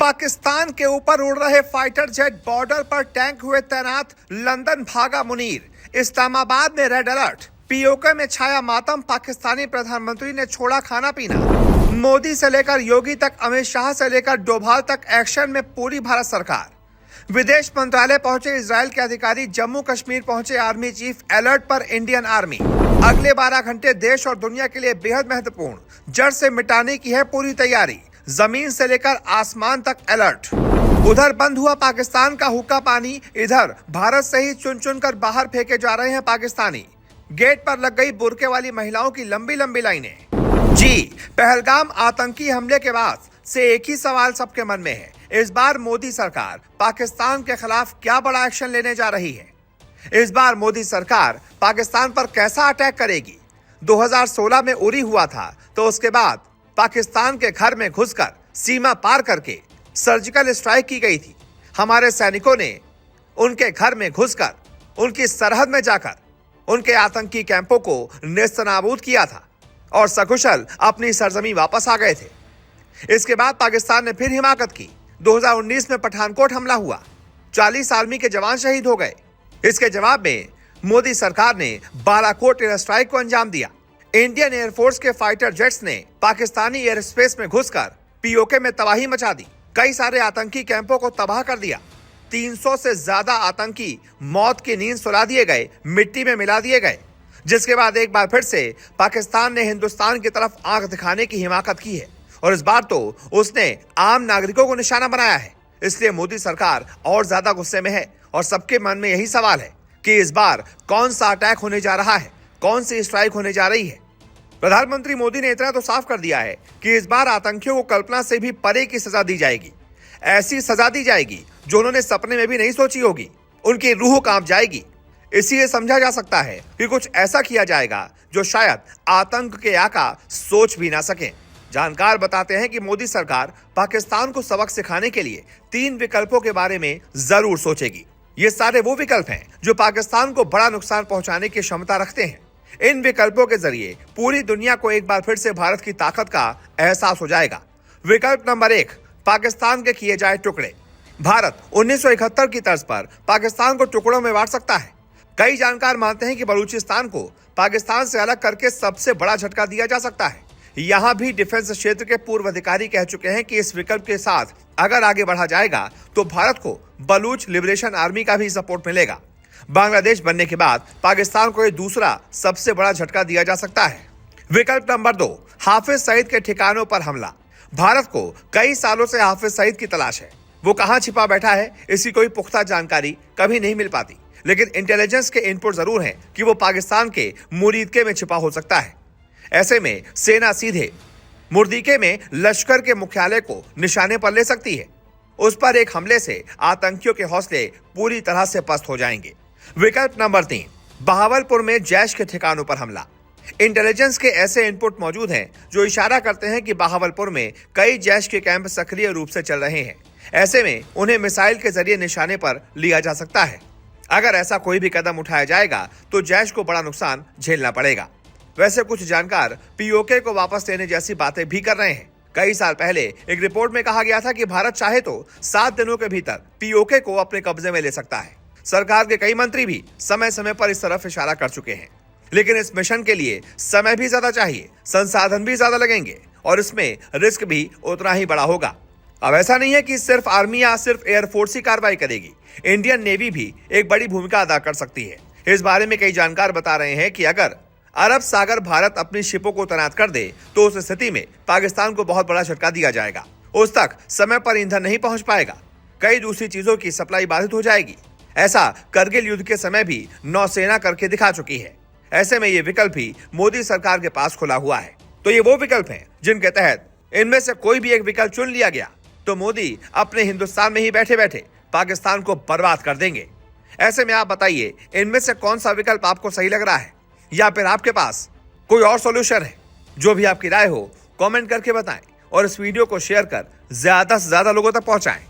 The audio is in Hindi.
पाकिस्तान के ऊपर उड़ रहे फाइटर जेट, बॉर्डर पर टैंक हुए तैनात, लंदन भागा मुनीर। इस्लामाबाद में रेड अलर्ट, पीओके में छाया मातम, पाकिस्तानी प्रधानमंत्री ने छोड़ा खाना पीना। मोदी से लेकर योगी तक, अमित शाह से लेकर डोभाल तक एक्शन में पूरी भारत सरकार। विदेश मंत्रालय पहुंचे इजरायल के अधिकारी, जम्मू कश्मीर पहुंचे आर्मी चीफ, अलर्ट पर इंडियन आर्मी। अगले 12 घंटे देश और दुनिया के लिए बेहद महत्वपूर्ण, जड़ से मिटाने की है पूरी तैयारी, जमीन से लेकर आसमान तक अलर्ट। उधर बंद हुआ पाकिस्तान का हुक्का पानी, इधर भारत से ही चुन चुन कर बाहर फेंके जा रहे हैं पाकिस्तानी। गेट पर लग गई बुर्के वाली महिलाओं की लंबी लंबी लाइनें। जी, पहलगाम आतंकी हमले के बाद से एक ही सवाल सबके मन में है, इस बार मोदी सरकार पाकिस्तान के खिलाफ क्या बड़ा एक्शन लेने जा रही है? इस बार मोदी सरकार पाकिस्तान पर कैसा अटैक करेगी? 2016 में उरी हुआ था, तो उसके बाद पाकिस्तान के घर में घुसकर सीमा पार करके सर्जिकल स्ट्राइक की गई थी। हमारे सैनिकों ने उनके घर में घुसकर, उनकी सरहद में जाकर उनके आतंकी कैंपों को नेस्तनाबूद किया था और सकुशल अपनी सरजमी वापस आ गए थे। इसके बाद पाकिस्तान ने फिर हिमाकत की। 2019 में पठानकोट हमला हुआ, 40 आर्मी के जवान शहीद हो गए। इसके जवाब में मोदी सरकार ने बालाकोट एयर स्ट्राइक को अंजाम दिया। इंडियन एयरफोर्स के फाइटर जेट्स ने पाकिस्तानी एयर स्पेस में घुसकर पीओके में तबाही मचा दी, कई सारे आतंकी कैंपों को तबाह कर दिया। 300 से ज्यादा आतंकी मौत की नींद सुला दिए गए, मिट्टी में मिला दिए गए। जिसके बाद एक बार फिर से पाकिस्तान ने हिंदुस्तान की तरफ आंख दिखाने की हिमाकत की है और इस बार तो उसने आम नागरिकों को निशाना बनाया है। इसलिए मोदी सरकार और ज्यादा गुस्से में है और सबके मन में यही सवाल है कि इस बार कौन सा अटैक होने जा रहा है, कौन सी स्ट्राइक होने जा रही है। प्रधानमंत्री मोदी ने इतना तो साफ कर दिया है कि इस बार आतंकियों को कल्पना से भी परे की सजा दी जाएगी। ऐसी सजा दी जाएगी जो उन्होंने सपने में भी नहीं सोची होगी। उनकी रूह कांप जाएगी। इसीलिए समझा जा सकता है कि कुछ ऐसा किया जाएगा जो शायद आतंक के आका सोच भी ना सकें। जानकार बताते हैं कि मोदी सरकार पाकिस्तान को सबक सिखाने के लिए 3 विकल्पों के बारे में जरूर सोचेगी। ये सारे वो विकल्प हैं जो पाकिस्तान को बड़ा नुकसान पहुंचाने की क्षमता रखते हैं। इन विकल्पों के जरिए पूरी दुनिया को एक बार फिर से भारत की ताकत का एहसास हो जाएगा। विकल्प नंबर 1, पाकिस्तान के किए जाए टुकड़े। भारत 1971 की तर्ज पर पाकिस्तान को टुकड़ों में बांट सकता है। कई जानकार मानते हैं कि बलूचिस्तान को पाकिस्तान से अलग करके सबसे बड़ा झटका दिया जा सकता है। यहां भी डिफेंस क्षेत्र के पूर्व अधिकारी कह चुके हैं कि इस विकल्प के साथ अगर आगे बढ़ा जाएगा तो भारत को बलूच लिबरेशन आर्मी का भी सपोर्ट मिलेगा। बांग्लादेश बनने के बाद पाकिस्तान को यह दूसरा सबसे बड़ा झटका दिया जा सकता है। विकल्प नंबर 2, हाफिज सईद के ठिकानों पर हमला। भारत को कई सालों से हाफिज सईद की तलाश है। वो कहां छिपा बैठा है, इसकी कोई पुख्ता जानकारी कभी नहीं मिल पाती, लेकिन इंटेलिजेंस के इनपुट जरूर हैं कि वो पाकिस्तान के मुरीदके में छिपा हो सकता है। ऐसे में सेना सीधे मुर्दीके में लश्कर के मुख्यालय को निशाने पर ले सकती है। उस पर एक हमले से आतंकियों के हौसले पूरी तरह से पस्त हो जाएंगे। विकल्प नंबर 3, बहावलपुर में जैश के ठिकानों पर हमला। इंटेलिजेंस के ऐसे इनपुट मौजूद हैं जो इशारा करते हैं कि बहावलपुर में कई जैश के कैंप सक्रिय रूप से चल रहे हैं। ऐसे में उन्हें मिसाइल के जरिए निशाने पर लिया जा सकता है। अगर ऐसा कोई भी कदम उठाया जाएगा तो जैश को बड़ा नुकसान झेलना पड़ेगा। वैसे कुछ जानकार पीओके को वापस लेने जैसी बातें भी कर रहे हैं। कई साल पहले एक रिपोर्ट में कहा गया था कि भारत चाहे तो 7 दिनों के भीतर पीओके को अपने कब्जे में ले सकता है। सरकार के कई मंत्री भी समय समय पर इस तरफ इशारा कर चुके हैं, लेकिन इस मिशन के लिए समय भी ज्यादा चाहिए, संसाधन भी ज्यादा लगेंगे और इसमें रिस्क भी उतना ही बड़ा होगा। अब ऐसा नहीं है कि सिर्फ आर्मी या सिर्फ एयरफोर्स ही कार्रवाई करेगी। इंडियन नेवी भी एक बड़ी भूमिका अदा कर सकती है। इस बारे में कई जानकार बता रहे हैं कि अगर अरब सागर भारत अपनी शिपों को तैनात कर दे तो उस स्थिति में पाकिस्तान को बहुत बड़ा झटका दिया जाएगा। उस तक समय पर ईंधन नहीं पहुंच पाएगा, कई दूसरी चीजों की सप्लाई बाधित हो जाएगी। ऐसा करगिल युद्ध के समय भी नौसेना करके दिखा चुकी है। ऐसे में ये विकल्प भी मोदी सरकार के पास खुला हुआ है। तो ये वो विकल्प हैं जिनके तहत इनमें से कोई भी एक विकल्प चुन लिया गया तो मोदी अपने हिंदुस्तान में ही बैठे बैठे पाकिस्तान को बर्बाद कर देंगे। ऐसे में आप बताइए, इनमें से कौन सा विकल्प आपको सही लग रहा है या फिर आपके पास कोई और सॉल्यूशन है? जो भी आपकी राय हो कमेंट करके बताएं और इस वीडियो को शेयर कर ज्यादा से ज्यादा लोगों तक पहुंचाएं।